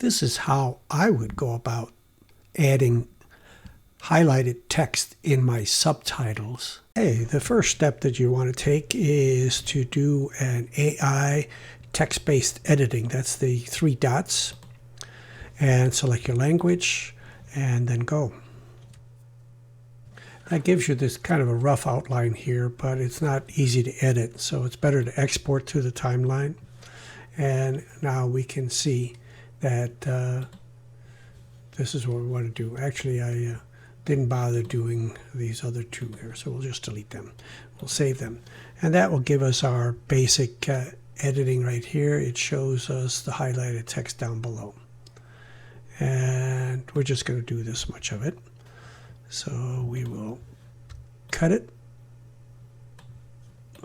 this is how I would go about adding highlighted text in my subtitles. Hey, the first step that you want to take is to do an AI text-based editing. That's the 3 dots. And select your language and then go. That gives you this kind of a rough outline here, but it's not easy to edit, so it's better to export to the timeline. And now we can see that this is what we want to do. Actually, I didn't bother doing these other 2 here, so we'll just delete them. We'll save them. And that will give us our basic editing right here. It shows us the highlighted text down below. And we're just going to do this much of it. So we will cut it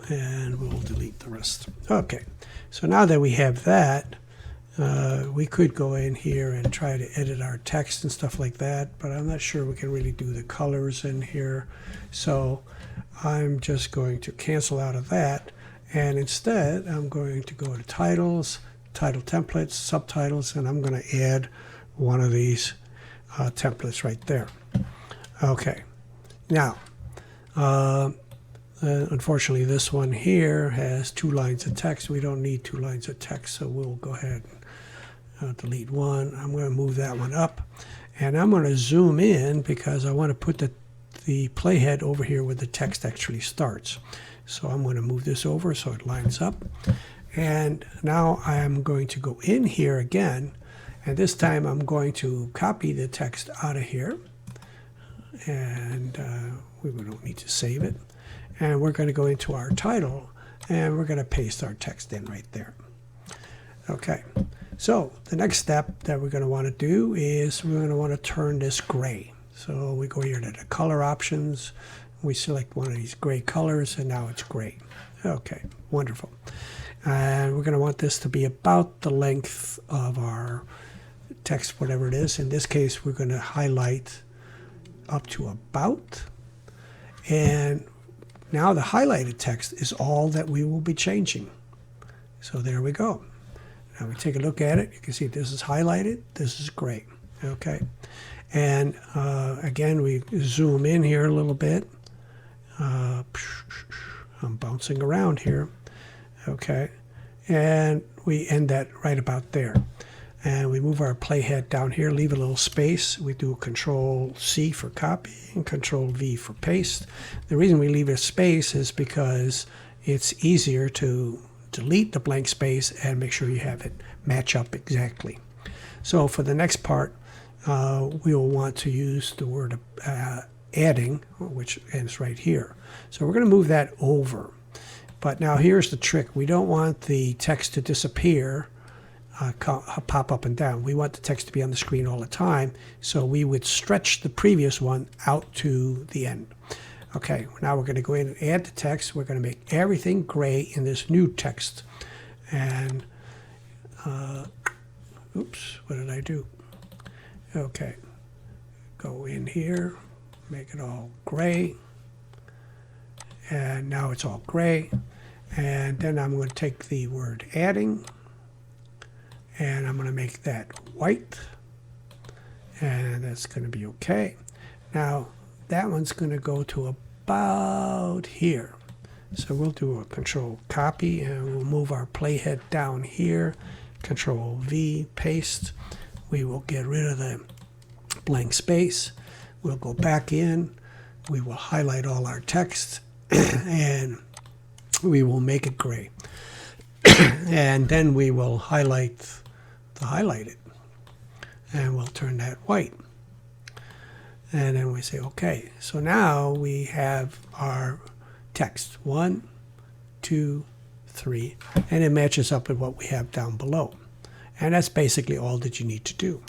and we'll delete the rest. Okay, so now that we have that, we could go in here and try to edit our text and stuff like that, but I'm not sure we can really do the colors in here. So I'm just going to cancel out of that, and instead I'm going to go to titles, title templates, subtitles, and I'm going to add one of these templates right there. Okay, now unfortunately this one here has 2 lines of text. We don't need 2 lines of text, so we'll go ahead and delete one. I'm going to move that one up, and I'm going to zoom in because I want to put the playhead over here where the text actually starts. So I'm going to move this over so it lines up, and now I'm going to go in here again, and this time I'm going to copy the text out of here. And we don't need to save it. And we're going to go into our title, and we're going to paste our text in right there. Okay, so the next step that we're going to want to do is we're going to want to turn this gray. So we go here to the color options, we select one of these gray colors, and now it's gray. Okay, wonderful. And we're going to want this to be about the length of our text, whatever it is. In this case, we're going to highlight up to about, and now the highlighted text is all that we will be changing. So there we go. Now we take a look at it. You can see this is highlighted, this is gray. Okay, and again we zoom in here a little bit. I'm bouncing around here. Okay, and we end that right about there. And we move our playhead down here, leave a little space. We do Control-C for copy and Control-V for paste. The reason we leave a space is because it's easier to delete the blank space and make sure you have it match up exactly. So for the next part, we will want to use the word adding, which ends right here. So we're going to move that over. But now here's the trick. We don't want the text to disappear, pop up and down. We want the text to be on the screen all the time, so we would stretch the previous one out to the end. Okay, now we're going to go in and add the text. We're going to make everything gray in this new text. And, oops, what did I do? Okay, go in here, make it all gray. And now it's all gray. And then I'm going to take the word adding, and I'm going to make that white, and that's going to be okay. Now that one's going to go to about here. So we'll do a Control copy, and we'll move our playhead down here. Control V, paste. We will get rid of the blank space. We'll go back in. We will highlight all our text, and we will make it gray. And then we will highlight the highlighted, and we'll turn that white. And then we say okay. So now we have our text 1, 2, 3, and it matches up with what we have down below. And that's basically all that you need to do.